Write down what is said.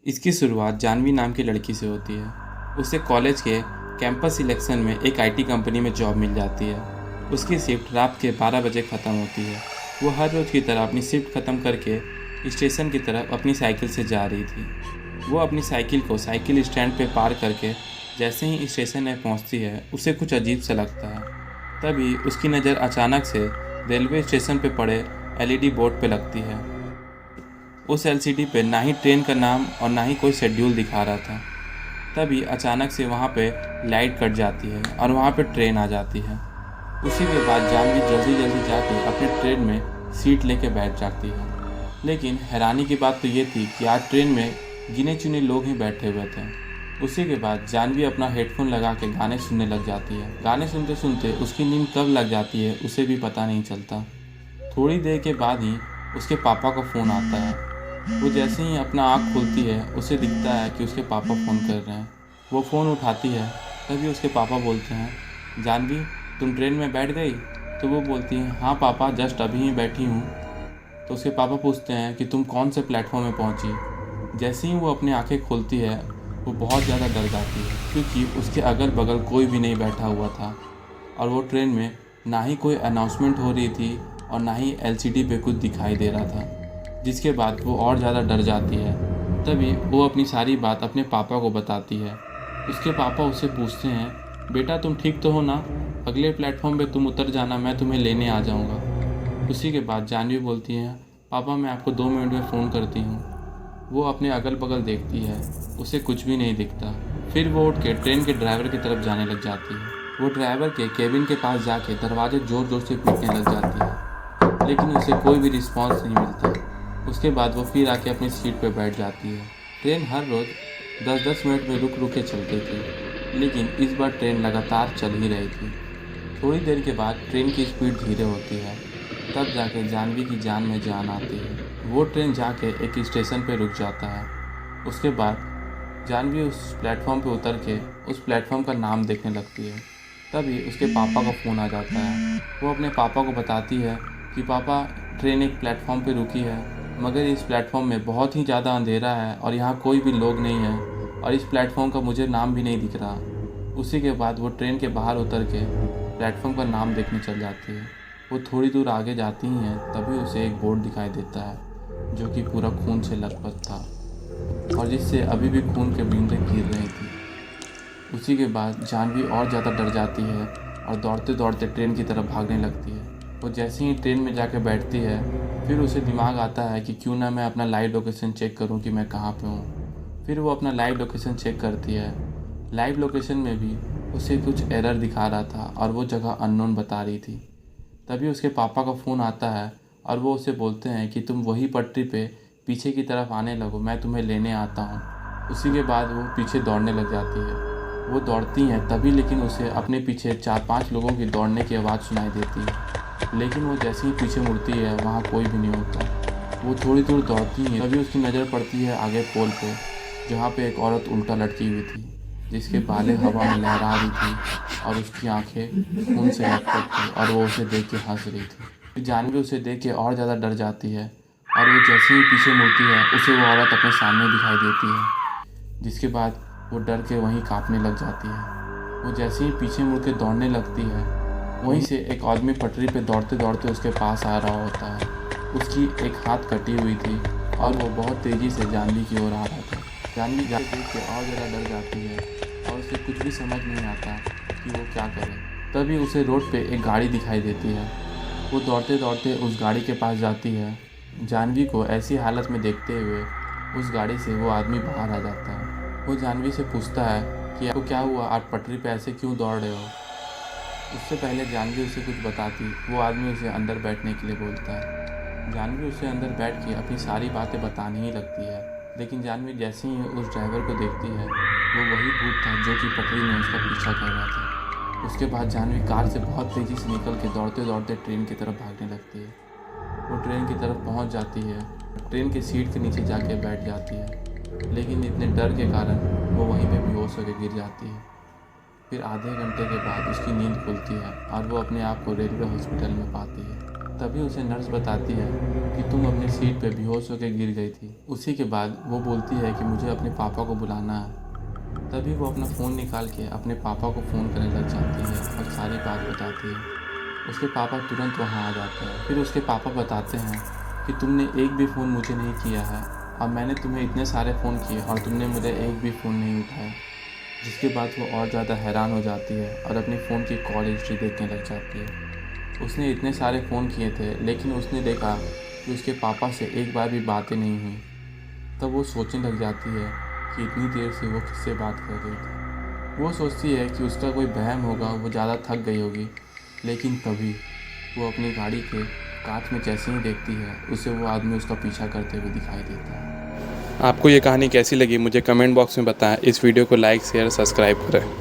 इसकी शुरुआत जानवी नाम की लड़की से होती है। उसे कॉलेज के कैंपस सिलेक्शन में एक आईटी कंपनी में जॉब मिल जाती है। उसकी शिफ्ट रात के 12 बजे ख़त्म होती है। वो हर रोज़ की तरह अपनी शिफ्ट ख़त्म करके स्टेशन की तरफ अपनी साइकिल से जा रही थी। वो अपनी साइकिल को साइकिल स्टैंड पे पार करके जैसे ही स्टेशन में पहुंचती है उसे कुछ अजीब सा लगता है। तभी उसकी नज़र अचानक से रेलवे स्टेशन पे पड़े एलईडी बोर्ड पे लगती है। उस एलसीडी पे ना ही ट्रेन का नाम और ना ही कोई शेड्यूल दिखा रहा था। तभी अचानक से वहाँ पे लाइट कट जाती है और वहाँ पे ट्रेन आ जाती है। उसी के बाद जानवी जल्दी जल्दी जाके अपने ट्रेन में सीट लेके बैठ जाती है। लेकिन हैरानी की बात तो ये थी कि आज ट्रेन में गिने चुने लोग ही बैठे हुए थे। उसी के बाद जानवी अपना हेडफोन लगा के गाने सुनने लग जाती है। गाने सुनते सुनते उसकी नींद कब लग जाती है उसे भी पता नहीं चलता। थोड़ी देर के बाद ही उसके पापा का फ़ोन आता है। वो जैसे ही अपना आँख खोलती है उसे दिखता है कि उसके पापा फ़ोन कर रहे हैं। वो फ़ोन उठाती है। तभी उसके पापा बोलते हैं, जानवी तुम ट्रेन में बैठ गई? तो वो बोलती है, हाँ पापा जस्ट अभी ही बैठी हूँ। तो उसके पापा पूछते हैं कि तुम कौन से प्लेटफॉर्म में पहुँची? जैसे ही वो अपनी आंखें खोलती है वो बहुत ज़्यादा डर जाती है, क्योंकि उसके अगल बगल कोई भी नहीं बैठा हुआ था और वो ट्रेन में ना ही कोई अनाउंसमेंट हो रही थी और ना ही एलसीडी पे कुछ दिखाई दे रहा था, जिसके बाद वो और ज़्यादा डर जाती है। तभी वो अपनी सारी बात अपने पापा को बताती है। उसके पापा उससे पूछते हैं, बेटा तुम ठीक तो हो ना? अगले प्लेटफॉर्म पे तुम उतर जाना, मैं तुम्हें लेने आ जाऊंगा। उसी के बाद जानवी बोलती है, पापा मैं आपको 2 मिनट में फ़ोन करती हूँ। वो अपने अगल बगल देखती है, उसे कुछ भी नहीं दिखता। फिर वो उठ के ट्रेन के ड्राइवर की तरफ जाने लग जाती है। वो ड्राइवर के केबिन के पास जाके दरवाजे ज़ोर ज़ोर से पीटने लग जाती है, लेकिन उसे कोई भी रिस्पॉन्स नहीं मिलता। उसके बाद वो फिर आके अपनी सीट पर बैठ जाती है। ट्रेन हर रोज़ 10-10 मिनट में रुक रुक के चलती थी, लेकिन इस बार ट्रेन लगातार चल ही रही थी। थोड़ी देर के बाद ट्रेन की स्पीड धीरे होती है, तब जाके जानवी की जान में जान आती है। वो ट्रेन जाके एक स्टेशन पे रुक जाता है। उसके बाद जानवी उस प्लेटफॉर्म पे उतर के उस प्लेटफॉर्म का नाम देखने लगती है। तभी उसके पापा का फ़ोन आ जाता है। वो अपने पापा को बताती है कि पापा ट्रेन एक प्लेटफॉर्म पे रुकी है, मगर इस प्लेटफॉर्म में बहुत ही ज़्यादा अंधेरा है और यहाँ कोई भी लोग नहीं है और इस प्लेटफॉर्म का मुझे नाम भी नहीं दिख रहा। उसी के बाद वो ट्रेन के बाहर उतर के प्लेटफॉर्म का नाम देखने चल जाती है। वो थोड़ी दूर आगे जाती ही हैं, तभी उसे एक बोर्ड दिखाई देता है जो कि पूरा खून से लथपथ था और जिससे अभी भी खून के बूंदें गिर रही थी। उसी के बाद जानवी और ज़्यादा डर जाती है और दौड़ते दौड़ते ट्रेन की तरफ भागने लगती है। वो जैसे ही ट्रेन में जाकर बैठती है, फिर उसे दिमाग आता है कि क्यों ना मैं अपना लाइव लोकेशन चेक करूं कि मैं कहाँ पे हूँ। फिर वो अपना लाइव लोकेशन चेक करती है। लाइव लोकेशन में भी उसे कुछ एरर दिखा रहा था और वो जगह अननोन बता रही थी। तभी उसके पापा का फ़ोन आता है और वो उसे बोलते हैं कि तुम वही पटरी पे पीछे की तरफ आने लगो, मैं तुम्हें लेने आता हूँ। उसी के बाद वो पीछे दौड़ने लग जाती है। वो दौड़ती हैं तभी, लेकिन उसे अपने पीछे 4-5 लोगों की दौड़ने की आवाज़ सुनाई देती है। लेकिन वो जैसे ही पीछे मुड़ती है वहाँ कोई भी नहीं होता। वो थोड़ी दूर दौड़ती है, तभी उसकी नज़र पड़ती है आगे पोल पे, जहाँ पे एक औरत उल्टा लटकी हुई थी, जिसके बालें हवा में लहरा रही थी और उसकी आंखें खून से लटपट थी और वो उसे देख के हंस रही थी। फिर जानवी उसे देख के और ज़्यादा डर जाती है और वो जैसे ही पीछे मुड़ती है उसे वो औरत अपने सामने दिखाई देती है, जिसके बाद वो डर के वहीं काँपने लग जाती है। वो जैसे ही पीछे मुड़ के दौड़ने लगती है, वहीं से एक आदमी पटरी पे दौड़ते दौड़ते उसके पास आ रहा होता है। उसकी एक हाथ कटी हुई थी और वो बहुत तेज़ी से जानवी की ओर आ रहा था। जानवी जाके देख के और ज़्यादा डर जाती है और उसे कुछ भी समझ नहीं आता कि वो क्या करे। तभी उसे रोड पे एक गाड़ी दिखाई देती है। वो दौड़ते दौड़ते उस गाड़ी के पास जाती है। जानवी को ऐसी हालत में देखते हुए उस गाड़ी से वो आदमी बाहर आ जाता है। वो जानवी से पूछता है कि आपको क्या हुआ, आप पटरी पे ऐसे क्यों दौड़ रहे हो? उससे पहले जानवी उसे कुछ बताती, वो आदमी उसे अंदर बैठने के लिए बोलता है। जानवी उसे अंदर बैठ के अपनी सारी बातें बताने ही लगती है, लेकिन जानवी जैसे ही उस ड्राइवर को देखती है वो वही भूत था जो कि पटरी में उसका पीछा कर रहा था। उसके बाद जानवी कार से बहुत तेज़ी से निकल के दौड़ते दौड़ते ट्रेन की तरफ भागने लगती है। वो ट्रेन की तरफ पहुंच जाती है, ट्रेन की सीट के नीचे जाके बैठ जाती है, लेकिन इतने डर के कारण वो वहीं पे बेहोश होकर गिर जाती है। फिर आधे घंटे के बाद उसकी नींद खुलती है और वो अपने आप को रेलवे हॉस्पिटल में पाती है। तभी उसे नर्स बताती है कि तुम अपनी सीट पे बेहोश होकर गिर गई थी। उसी के बाद वो बोलती है कि मुझे अपने पापा को बुलाना है। तभी वो अपना फ़ोन निकाल के अपने पापा को फ़ोन करने लग जाती है और सारी बात बताती है। उसके पापा तुरंत वहाँ आ जाते हैं। फिर उसके पापा बताते हैं कि तुमने एक भी फ़ोन मुझे नहीं किया है, अब मैंने तुम्हें इतने सारे फ़ोन किए और तुमने मुझे एक भी फ़ोन नहीं उठाया। जिसके बाद वो और ज़्यादा हैरान हो जाती है और अपनी फ़ोन की कॉल हिस्ट्री देखने लग जाती है। उसने इतने सारे फ़ोन किए थे, लेकिन उसने देखा कि उसके पापा से एक बार भी बातें नहीं हुई। तब वो सोचने लग जाती है कि इतनी देर से वो किससे बात कर रही थी। वो सोचती है कि उसका कोई वहम होगा, वो ज़्यादा थक गई होगी। लेकिन तभी वो अपनी गाड़ी के कांच में जैसे ही देखती है, उसे वो आदमी उसका पीछा करते हुए दिखाई देता है। आपको ये कहानी कैसी लगी मुझे कमेंट बॉक्स में बताएं। इस वीडियो को लाइक शेयर सब्सक्राइब करें।